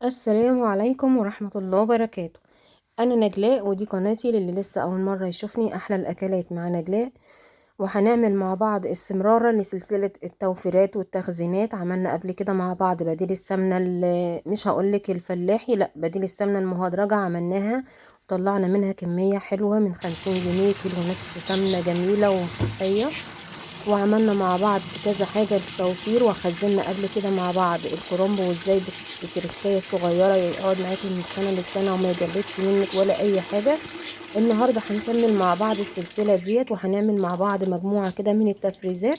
السلام عليكم ورحمة الله وبركاته. أنا نجلاء ودي قناتي للي لسه أول مرة يشوفني، أحلى الأكلات مع نجلاء. وهنعمل مع بعض استمرارا لسلسلة التوفيرات والتخزينات. عملنا قبل كده مع بعض بديل السمنة مش هقولك الفلاحي، لا، بديل السمنة المهدرجة عملناها وطلعنا منها كمية حلوة من 50 جنيه، كيلو ونص سمنة جميلة وصحية. وعملنا مع بعض كذا حاجة للتوفير، وخزنا قبل كده مع بعض الكرنب وازاي بتركاية صغيرة يقعد معاكي من السنة للسنة وما يجلدش منك ولا أي حاجة. النهاردة هنكمل مع بعض السلسلة ديت، وهنعمل مع بعض مجموعة كده من التفريزات.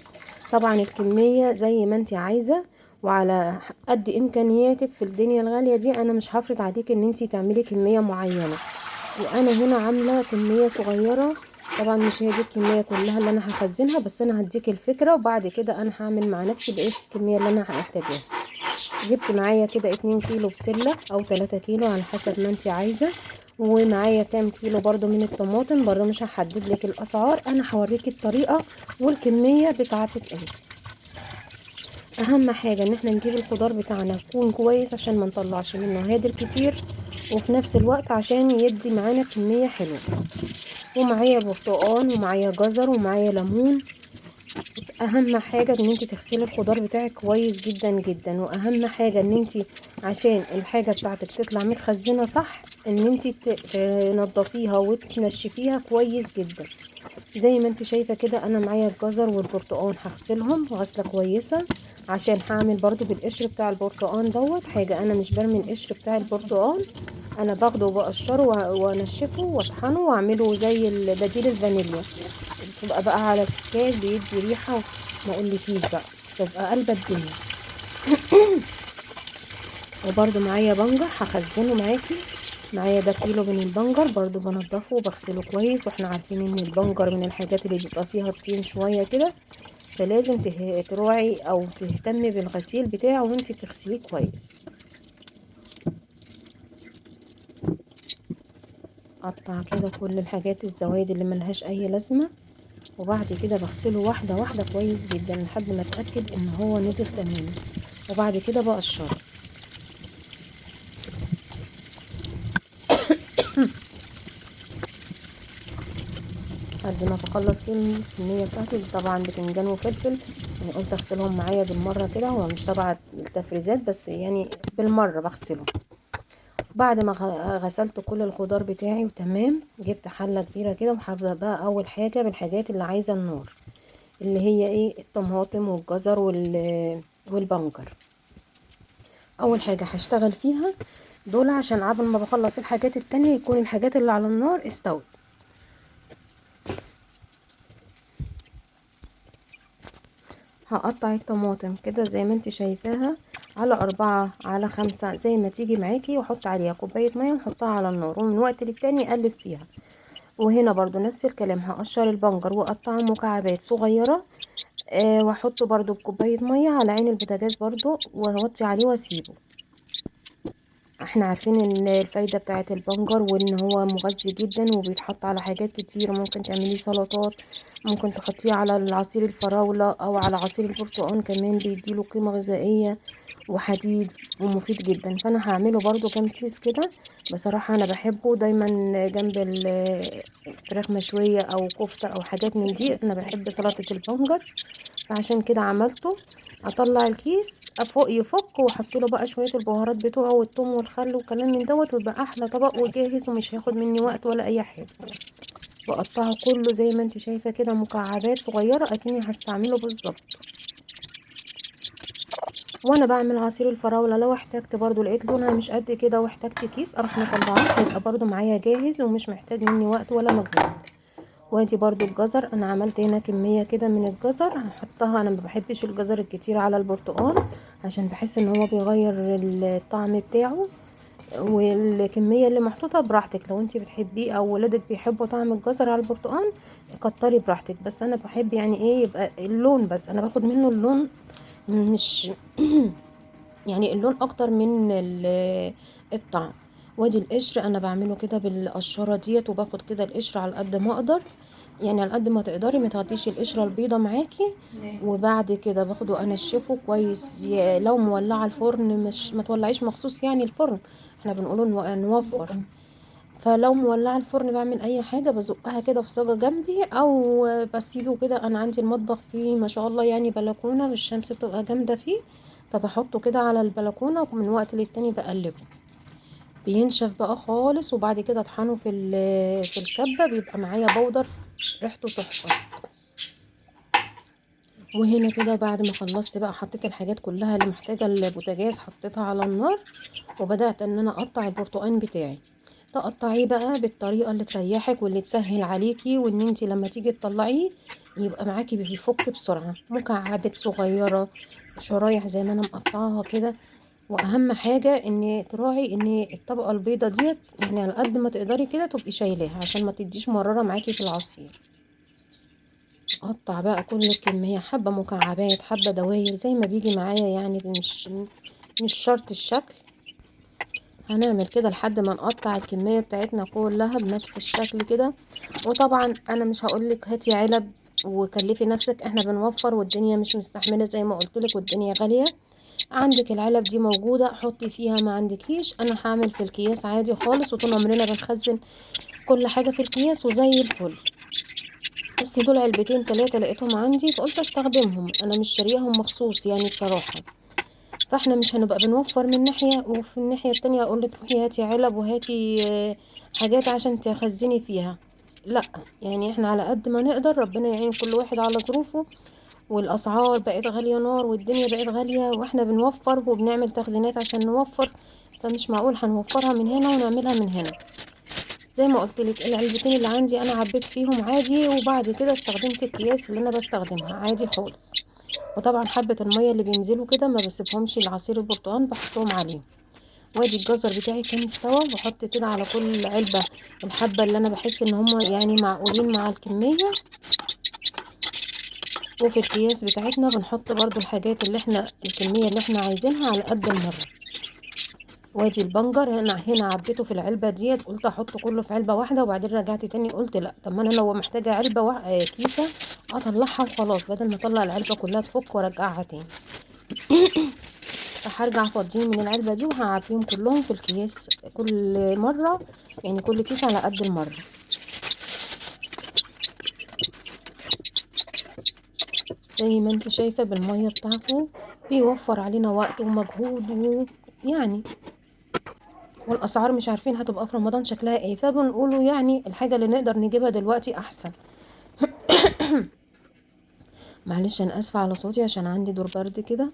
طبعا الكمية زي ما انت عايزة وعلى قد إمكانياتك في الدنيا الغالية دي. أنا مش هفرض عليك ان انت تعملي كمية معينة، وانا هنا عامله كميه صغيره. طبعا مش هي دي الكميه كلها اللي انا هخزنها، بس انا هديك الفكره وبعد كده انا هعمل مع نفسي بقيه الكميه اللي انا هحتاجها. جبت معايا كده 2 كيلو بسله او 3 كيلو على حسب ما انت عايزه. ومعايا كام كيلو برضو من الطماطم، برضو مش هحدد لك الاسعار، انا هوريك الطريقه والكميه بتاعتك انت. اهم حاجه ان احنا نجيب الخضار بتاعنا يكون كويس عشان ما نطلعش منه هادر كتير، وفي نفس الوقت عشان يدي معانا كميه حلوه. ومعايا برتقان ومعايا جزر ومعايا ليمون. اهم حاجه ان انت تغسلي الخضار بتاعك كويس جدا جدا، واهم حاجه ان انت عشان الحاجه بتاعتك تطلع متخزنه صح ان انت تنضفيها وتنشفيها كويس جدا. زي ما انت شايفه كده انا معايا الجزر والبرتقان هغسلهم غسله كويسه، عشان هعمل برضو بالقشر بتاع البرتقان دوت حاجه. انا مش برمي القشر بتاع البرتقان، انا باخده وبقشره وانشفه واطحنه واعمله زي بديل الفانيليا. تبقى بقى على الكيكات بيدي ريحه ما اقولكيش بقى، تبقى قلبة الدنيا. وبرده معايا بنجر هخزنه معاكي. معايا ده كيلو من البنجر برضو بنضفه وبغسله كويس، واحنا عارفين ان البنجر من الحاجات اللي بيبقى فيها طين شويه كده، فلازم تراعي او تهتمي بالغسيل بتاعه وانتي بتغسليه كويس. قطع كده كل الحاجات الزوايد اللي ملهاش اي لازمه، وبعد كده بغسله واحده واحده كويس جدا لحد ما اتاكد ان هو نضف تماما، وبعد كده بقشره. لحد ما بخلص الكميه بتاعتي. طبعا بتنجان وفلفل يعني قلت اغسلهم معايا بالمره كده، هو مش تبع التفريزات بس يعني بالمره بغسله. بعد ما غسلت كل الخضار بتاعي وتمام، جبت حله كبيره كده وهبدا بقى اول حاجه بالحاجات اللي عايزه النار، اللي هي ايه؟ الطماطم والجزر والبنجر. اول حاجه هشتغل فيها دول عشان قبل ما بخلص الحاجات التانية يكون الحاجات اللي على النار استوت. هقطع الطماطم كده زي ما انت شايفاها، على 4 على 5 زي ما تيجي معاكي، واحط عليها كوباية مية وحطها على النار، ومن وقت للتاني اقلب فيها. وهنا برضو نفس الكلام، هقشر البنجر واقطعه مكعبات صغيرة. واحطه برضو بكوباية مية على عين البوتاجاز برضو، واوطي عليه واسيبه. احنا عارفين ان الفايدة بتاعت البنجر وان هو مغذي جدا وبيتحط على حاجات كتير، ممكن تعمليه سلطات، ممكن تحطيه على العصير الفراولة او على عصير البرتقال، كمان بيديله قيمة غذائية وحديد ومفيد جدا. فانا هعمله برضو كام كيس كده. بصراحة انا بحبه دايما جنب الفراخ مشوية او كفتة او حاجات من دي، انا بحب سلطة البنجر، فعشان كده عملته. اطلع الكيس فوق يفك واحط له بقى شويه البهارات بتوعه والثوم والخل وكلام من دوت، ويبقى احلى طبق وجاهز ومش هياخد مني وقت ولا اي حاجه. بقطعه كله زي ما انت شايفه كده مكعبات صغيره اكني هستعمله بالظبط. وانا بعمل عصير الفراوله لو احتجت برضو لقيت لونها مش قد كده واحتجت كيس اروح مطلعاه، هيبقى برضو معايا جاهز ومش محتاج مني وقت ولا مجهود. وادي برضو الجزر، انا عملت هنا كمية كده من الجزر هحطها. انا ما بحبش الجزر الكتير على البرتقال عشان بحس ان هو بيغير الطعم بتاعه. والكمية اللي محطوطة براحتك، لو انتي بتحبيه او ولادك بيحبوا طعم الجزر على البرتقال كتري براحتك، بس انا بحب يعني ايه يبقى اللون، بس انا باخد منه اللون مش يعني اللون اكتر من الطعم. وادي القشر انا بعمله كده بالقشره ديت، وباخد كده القشر على قد ما اقدر يعني على قد ما تقدري ما تغطيش القشرة البيضة معاكي. وبعد كده باخده انشفه كويس. لو مولعة الفرن، مش ما تولعيش مخصوص يعني الفرن، احنا بنقوله نوفر. فلو مولعة الفرن بعمل اي حاجة بزقها كده في صاجة جنبي، او بسيبه كده. انا عندي المطبخ فيه ما شاء الله يعني بلكونة والشمس بتبقى جامدة فيه، فبحطه كده على البلكونة ومن وقت للتاني بقلبه بينشف بقى خالص. وبعد كده اطحنه في الكبة بيبقى معايا بودر ريحته تحفة. وهنا كده بعد ما خلصت بقى حطيت الحاجات كلها اللي محتاجة البوتاجاز، حطيتها على النار وبدأت ان انا اقطع البرتقان بتاعي. تقطعيه بقى بالطريقة اللي تريحك واللي تسهل عليكي، وان انتي لما تيجي تطلعيه يبقى معاكي بيفك بسرعة. مكعبات صغيرة، شرايح زي ما انا مقطعاها كده. واهم حاجة ان تراعي ان الطبقة البيضة ديت يعني على قد ما تقدري كده تبقي شايلاها عشان ما تديش مرارة معاكي في العصير. اقطع بقى كل الكمية، حبة مكعبات حبة دواير زي ما بيجي معايا يعني، مش شرط الشكل. هنعمل كده لحد ما نقطع الكمية بتاعتنا كلها بنفس الشكل كده. وطبعا انا مش هقولك هاتي علب وكلفي نفسك، احنا بنوفر والدنيا مش مستحملة زي ما قلتلك والدنيا غالية. عندك العلب دي موجودة حطي فيها، ما عندكيش انا هعمل في الكياس عادي خالص. وطول عمرنا بنخزن كل حاجة في الكياس وزي الفل. بس دول علبتين تلاتة لقيتهم عندي فقلت استخدمهم، انا مش شارياهم مخصوص يعني بصراحة. فاحنا مش هنبقى بنوفر من ناحية وفي الناحية التانية اقولك روحي هاتي علب وهاتي حاجات عشان تخزني فيها. لا، يعني احنا على قد ما نقدر ربنا يعين كل واحد على ظروفه. والاسعار بقت غالية نار والدنيا بقت غالية، واحنا بنوفر وبنعمل تخزينات عشان نوفر. فمش معقول هنوفرها من هنا ونعملها من هنا. زي ما قلت لك العلبتين اللي عندي انا عبيت فيهم عادي، وبعد كده استخدمت الكياس اللي انا بستخدمها عادي خالص. وطبعا حبة المية اللي بينزلوا كده ما بسيبهمش العصير البرتقال بحطهم عليهم. وادي الجزر بتاعي كان استوى، بحط كده على كل علبة الحبة اللي انا بحس ان هم يعني معقولين مع الكمية. وفي الكياس بتاعتنا بنحط برضو الحاجات اللي احنا الكمية اللي احنا عايزينها على قد المرة. وادي البنجر هنا عبيته في العلبة ديت، قلت احطه كله في علبة واحدة وبعدين رجعت تاني قلت لا، طب ما انا لو محتاجة علبة كيسة اطلعها وخلاص بدل ما اطلع العلبة كلها تفك وارجعها تاني. فهرجع افضيهم من العلبة دي وهعبيهم كلهم في الكياس كل مرة، يعني كل كيس على قد المرة. زي ما انت شايفة بالمية بتاعته بيوفر علينا وقت ومجهود ويعني والاسعار مش عارفين هتبقى في رمضان شكلها ايه، فبنقوله يعني الحاجة اللي نقدر نجيبها دلوقتي احسن. معلش انا اسفة على صوتي عشان عندي دور برد كده.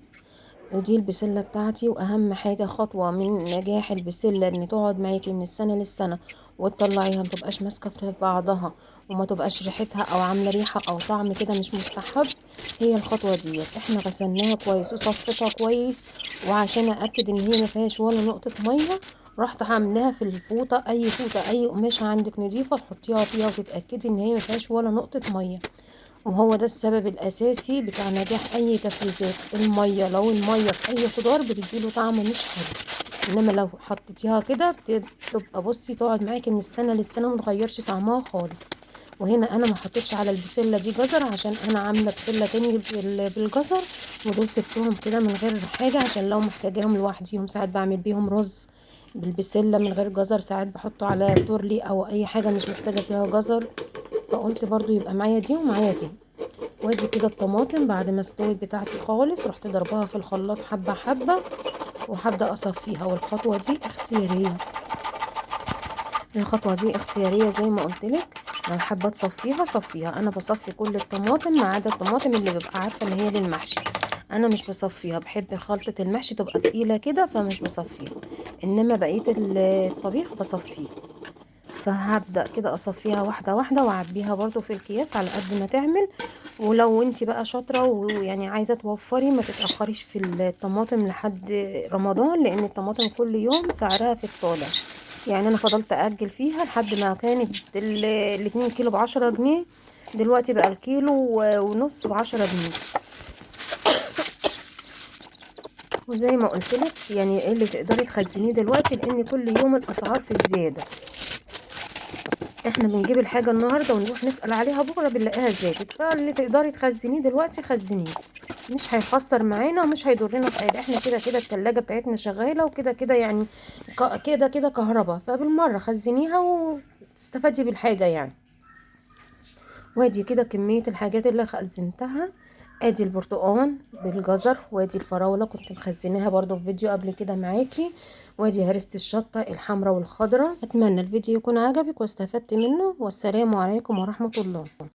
ودي البسلة بتاعتي، واهم حاجة خطوة من نجاح البسلة ان تقعد معاكي من السنة للسنة وتطلعيها متبقاش ماسكة في بعضها وما تبقاش ريحتها او عاملة ريحة او طعم كده مش مستحب. هي الخطوة دي احنا غسلناها كويس وصفتها كويس، وعشان ااكد ان هي ما فيهاش ولا نقطة مية رحت عاملاها في الفوطة، اي فوطة اي قماشة عندك نضيفة تحطيها فيها وتتأكدي ان هي ما فيهاش ولا نقطة مية. وهو ده السبب الاساسي بتاع نجاح اي تفريزات. الميه لو الميه في اي خضار بتديله طعم مش حلو، انما لو حطيتيها كده بتبقى بصي تقعد معاكي من السنه للسنه متغيرش طعمها خالص. وهنا انا ما حطيتش على البسله دي جزر عشان انا عامله بسله تاني بالجزر، ودول سبتهم كده من غير حاجه عشان لو محتاجاهم لوحديهم. ساعات بعمل بيهم رز بالبسله من غير جزر، ساعات بحطه على تورلي او اي حاجه مش محتاجه فيها جزر. فقلت برضو يبقى معايا دي ومعايا دي. وادي كده الطماطم بعد ما استوت بتاعتي خالص رحت ضربها في الخلاط حبة حبة وهبدأ اصفيها. والخطوة دي اختيارية، الخطوة دي اختيارية زي ما قلتلك. لو حابة تصفيها صفيها، انا بصفي كل الطماطم ما عدا الطماطم اللي ببقى عارفة ان هي للمحشي، انا مش بصفيها، بحب خلطة المحشي تبقى تقيلة كده فمش بصفيها، انما بقية الطبيخ بصفيه. فهبدأ كده اصفيها واحدة واحدة واعبيها برضو في الكياس على قد ما تعمل. ولو انت بقى شاطرة ويعني عايزة توفري ما تتأخريش في الطماطم لحد رمضان، لان الطماطم كل يوم سعرها في الطالع. يعني انا فضلت اجل فيها لحد ما كانت الاتنين كيلو ب10 جنيه، دلوقتي بقى الكيلو ونص ب10 جنيه. وزي ما قلت لك يعني ايه اللي تقدري تخزنيه دلوقتي، لان كل يوم الاسعار في الزيادة. احنا بنجيب الحاجة النهاردة ونروح نسأل عليها بكرة بنلاقيها زادت، فاللي تقدري تخزنيه دلوقتي خزنيه، مش هيخسر معانا ومش هيضرنا في حاجة. احنا كده كده التلاجة بتاعتنا شغالة، وكده كده يعني كده كده كهرباء، فبالمرة خزنيها وتستفادي بالحاجة يعني. وادي كده كمية الحاجات اللي خزنتها. ادي البرتقال بالجزر، وادي الفراولة كنت مخزناها برضو في فيديو قبل كده معاكي، وادي هرسة الشطة الحمراء والخضراء. اتمنى الفيديو يكون عجبك واستفدت منه، والسلام عليكم ورحمة الله.